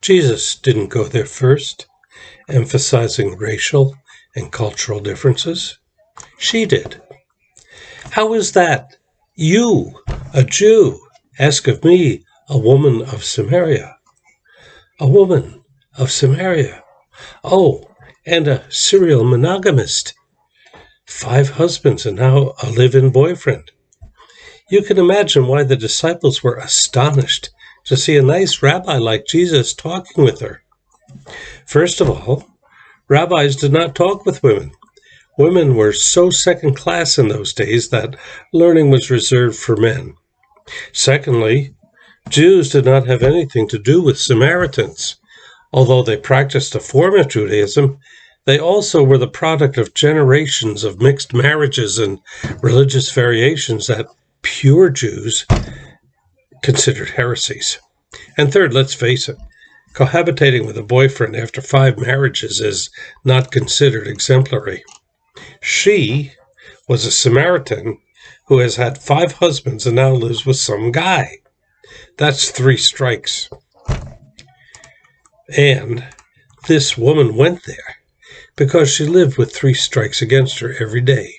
Jesus didn't go there first, emphasizing racial and cultural differences. She did. How is that? You, a Jew, ask of me, a woman of Samaria. A woman of Samaria. Oh, and a serial monogamist. 5 husbands and now a live-in boyfriend. You can imagine why the disciples were astonished to see a nice rabbi like Jesus talking with her. First of all, rabbis did not talk with women. Women were so second class in those days that learning was reserved for men. Secondly, Jews did not have anything to do with Samaritans. Although they practiced a form of Judaism, they also were the product of generations of mixed marriages and religious variations that pure Jews considered heresies. And third, let's face it, cohabitating with a boyfriend after 5 marriages is not considered exemplary. She was a Samaritan who has had 5 husbands and now lives with some guy. That's 3 strikes. And this woman went there because she lived with 3 strikes against her every day.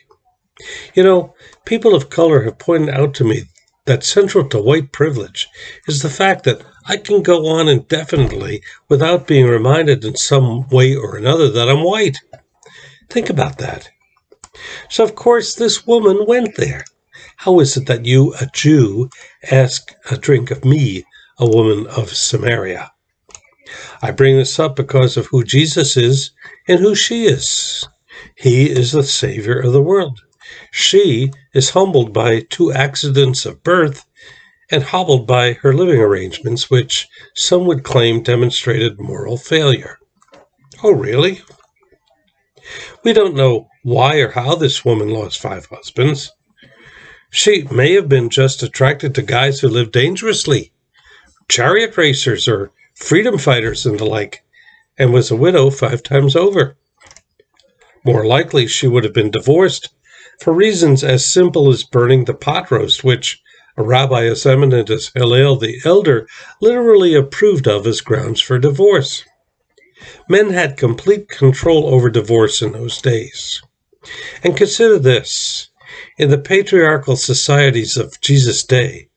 You know, people of color have pointed out to me that central to white privilege is the fact that I can go on indefinitely without being reminded in some way or another that I'm white. Think about that. So, of course, this woman went there. How is it that you, a Jew, ask a drink of me, a woman of Samaria? I bring this up because of who Jesus is and who she is. He is the Savior of the world. She is humbled by 2 accidents of birth and hobbled by her living arrangements, which some would claim demonstrated moral failure. Oh, really? We don't know why or how this woman lost 5 husbands. She may have been just attracted to guys who live dangerously, chariot racers or freedom fighters and the like, and was a widow 5 times over. More likely, she would have been divorced for reasons as simple as burning the pot roast, which a rabbi as eminent as Hillel the Elder literally approved of as grounds for divorce. Men had complete control over divorce in those days. And consider this. In the patriarchal societies of Jesus' day,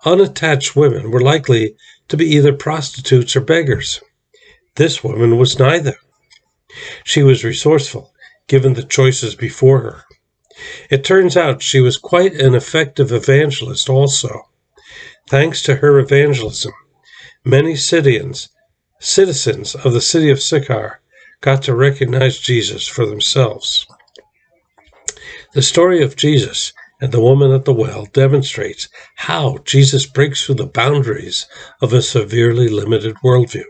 unattached women were likely to be either prostitutes or beggars. This woman was neither. She was resourceful, given the choices before her. It turns out she was quite an effective evangelist also. Thanks to her evangelism, many citizens of the city of Sychar got to recognize Jesus for themselves. The story of Jesus and the woman at the well demonstrates how Jesus breaks through the boundaries of a severely limited worldview.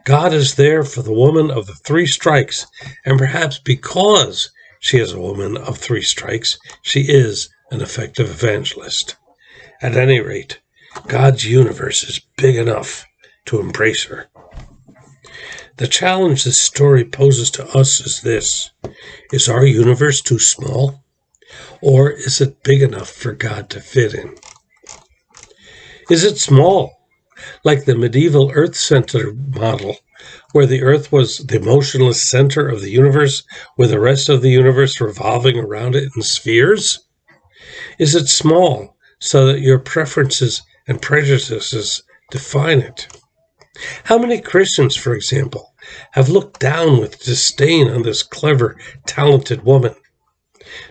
God is there for the woman of the 3 strikes, and perhaps because she is a woman of 3 strikes, she is an effective evangelist. At any rate, God's universe is big enough to embrace her. The challenge this story poses to us is this: is our universe too small? Or is it big enough for God to fit in? Is it small, like the medieval Earth Center model, where the Earth was the motionless center of the universe, with the rest of the universe revolving around it in spheres? Is it small, so that your preferences and prejudices define it? How many Christians, for example, have looked down with disdain on this clever, talented woman?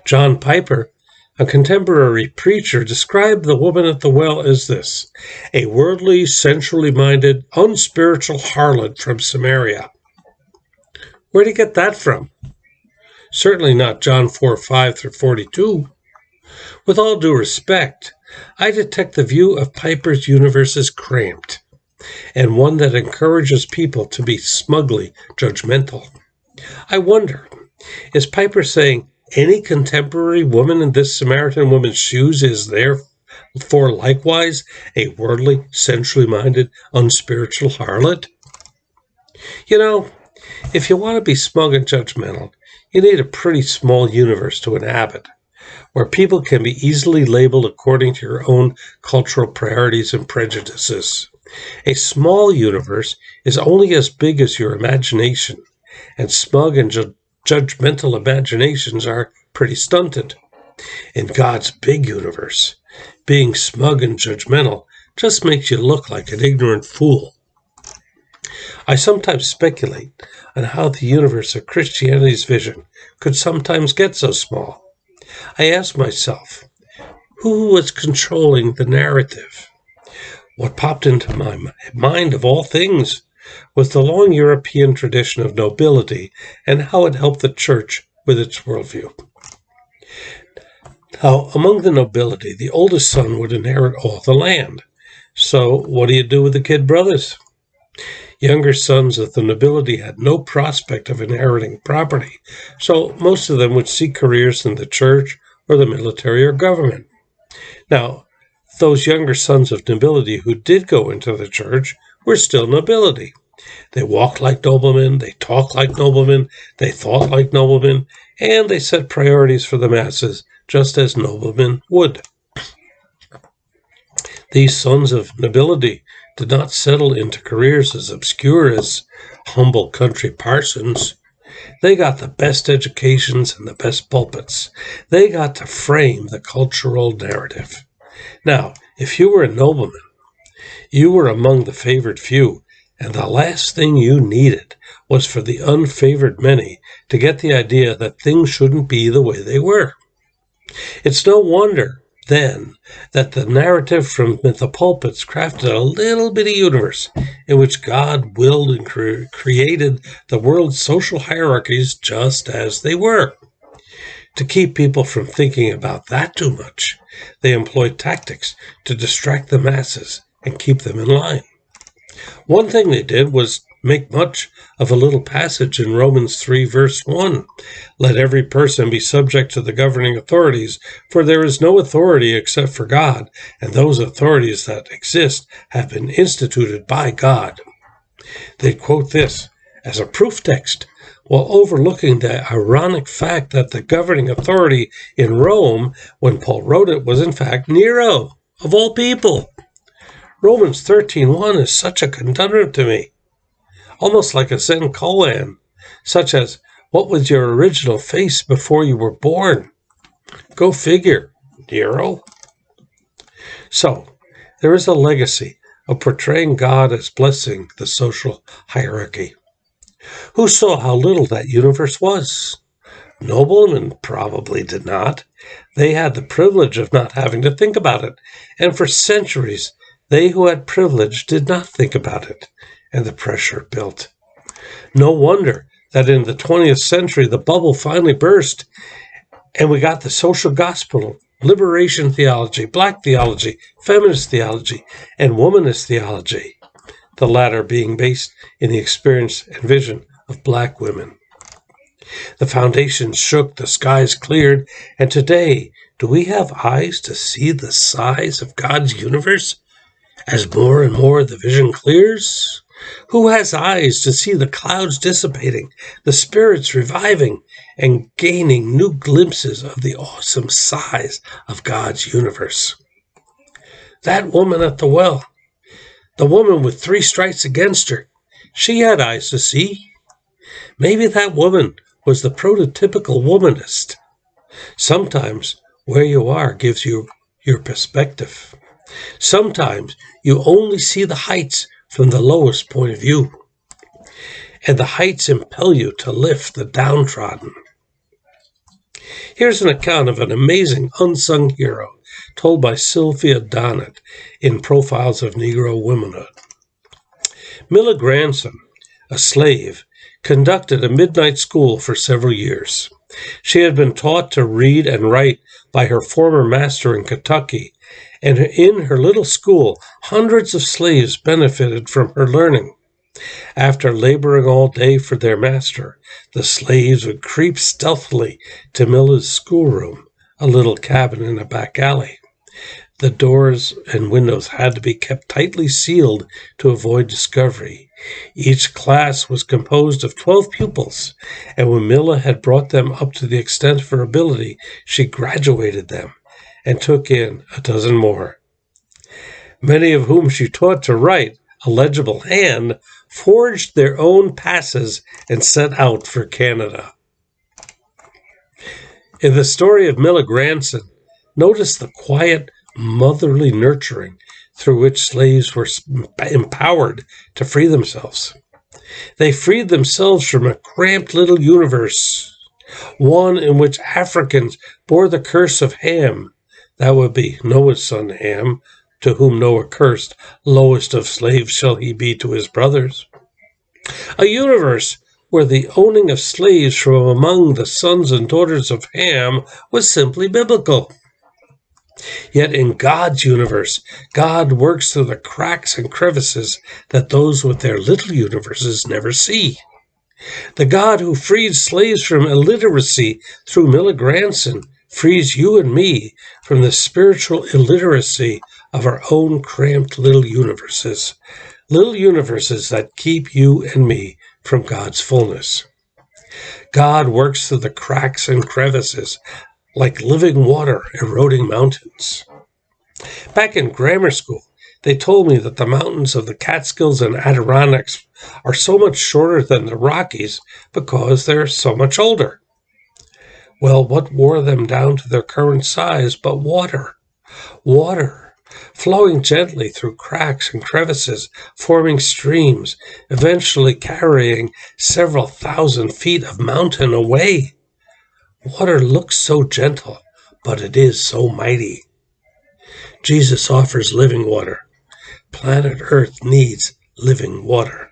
John Piper, a contemporary preacher, described the woman at the well as this: a worldly, sensually minded, unspiritual harlot from Samaria. Where did he get that from? Certainly not John 4:5-42. With all due respect, I detect the view of Piper's universe as cramped, and one that encourages people to be smugly judgmental. I wonder, is Piper saying any contemporary woman in this Samaritan woman's shoes is therefore likewise a worldly, sensually minded, unspiritual harlot? You know, if you want to be smug and judgmental, you need a pretty small universe to inhabit. where people can be easily labeled according to your own cultural priorities and prejudices. A small universe is only as big as your imagination, and smug and judgmental imaginations are pretty stunted. In God's big universe, being smug and judgmental just makes you look like an ignorant fool. I sometimes speculate on how the universe of Christianity's vision could sometimes get so small. I ask myself, who was controlling the narrative? What popped into my mind of all things was the long European tradition of nobility and how it helped the church with its worldview. Now, among the nobility, the oldest son would inherit all the land. So, what do you do with the kid brothers? Younger sons of the nobility had no prospect of inheriting property, so most of them would seek careers in the church or the military or government. Now, those younger sons of nobility who did go into the church were still nobility. They walked like noblemen, they talked like noblemen, they thought like noblemen, and they set priorities for the masses, just as noblemen would. These sons of nobility did not settle into careers as obscure as humble country parsons. They got the best educations and the best pulpits. They got to frame the cultural narrative. Now, if you were a nobleman, you were among the favored few, and the last thing you needed was for the unfavored many to get the idea that things shouldn't be the way they were. It's no wonder, then, that the narrative from the pulpits crafted a little bitty universe in which God willed and created the world's social hierarchies just as they were. To keep people from thinking about that too much, they employed tactics to distract the masses and keep them in line. One thing they did was make much of a little passage in Romans 3, verse 1. Let every person be subject to the governing authorities, for there is no authority except for God, and those authorities that exist have been instituted by God. They quote this as a proof text, while overlooking the ironic fact that the governing authority in Rome, when Paul wrote it, was in fact Nero, of all people. Romans 13:1 is such a conundrum to me, almost like a Zen koan, such as, what was your original face before you were born? Go figure, Nero. So, there is a legacy of portraying God as blessing the social hierarchy. Who saw how little that universe was? Noblemen probably did not. They had the privilege of not having to think about it, and for centuries, they who had privilege did not think about it, and the pressure built. No wonder that in the 20th century the bubble finally burst, and we got the social gospel, liberation theology, black theology, feminist theology, and womanist theology, the latter being based in the experience and vision of black women. The foundations shook, the skies cleared, and today, do we have eyes to see the size of God's universe? As more and more the vision clears? Who has eyes to see the clouds dissipating, the spirits reviving, and gaining new glimpses of the awesome size of God's universe? That woman at the well, the woman with 3 strikes against her, she had eyes to see. Maybe that woman was the prototypical womanist. Sometimes where you are gives you your perspective. Sometimes you only see the heights from the lowest point of view, and the heights impel you to lift the downtrodden. Here's an account of an amazing unsung hero told by Sylvia Donnet in Profiles of Negro Womanhood. Milla Granson, a slave, conducted a midnight school for several years. She had been taught to read and write by her former master in Kentucky, and in her little school, hundreds of slaves benefited from her learning. After laboring all day for their master, the slaves would creep stealthily to Milla's schoolroom, a little cabin in a back alley. The doors and windows had to be kept tightly sealed to avoid discovery. Each class was composed of 12 pupils, and when Milla had brought them up to the extent of her ability, she graduated them and took in a dozen more, many of whom she taught to write a legible hand, forged their own passes, and set out for Canada. In the story of Milla Granson, notice the quiet, motherly nurturing through which slaves were empowered to free themselves. They freed themselves from a cramped little universe, one in which Africans bore the curse of Ham. That would be Noah's son Ham, to whom Noah cursed, lowest of slaves shall he be to his brothers. A universe where the owning of slaves from among the sons and daughters of Ham was simply biblical. Yet in God's universe, God works through the cracks and crevices that those with their little universes never see. The God who freed slaves from illiteracy through Milla Granson frees you and me from the spiritual illiteracy of our own cramped little universes that keep you and me from God's fullness. God works through the cracks and crevices like living water eroding mountains. Back in grammar school, they told me that the mountains of the Catskills and Adirondacks are so much shorter than the Rockies because they're so much older. Well, what wore them down to their current size but water? Water, flowing gently through cracks and crevices, forming streams, eventually carrying several thousand feet of mountain away. Water looks so gentle, but it is so mighty. Jesus offers living water. Planet Earth needs living water.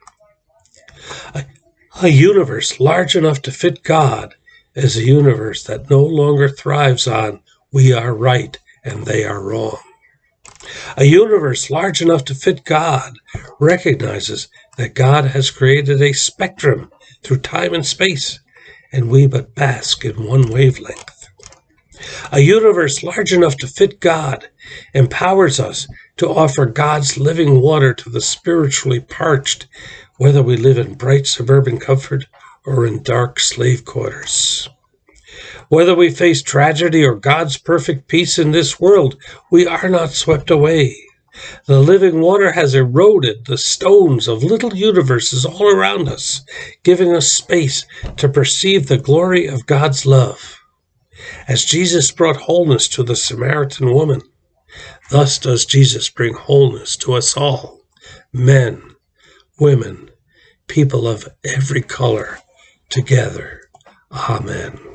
A universe large enough to fit God is a universe that no longer thrives on we are right and they are wrong. A universe large enough to fit God recognizes that God has created a spectrum through time and space, and we but bask in one wavelength. A universe large enough to fit God empowers us to offer God's living water to the spiritually parched, whether we live in bright suburban comfort or in dark slave quarters. Whether we face tragedy or God's perfect peace in this world, we are not swept away. The living water has eroded the stones of little universes all around us, giving us space to perceive the glory of God's love. As Jesus brought wholeness to the Samaritan woman, thus does Jesus bring wholeness to us all, men, women, people of every color, together. Amen.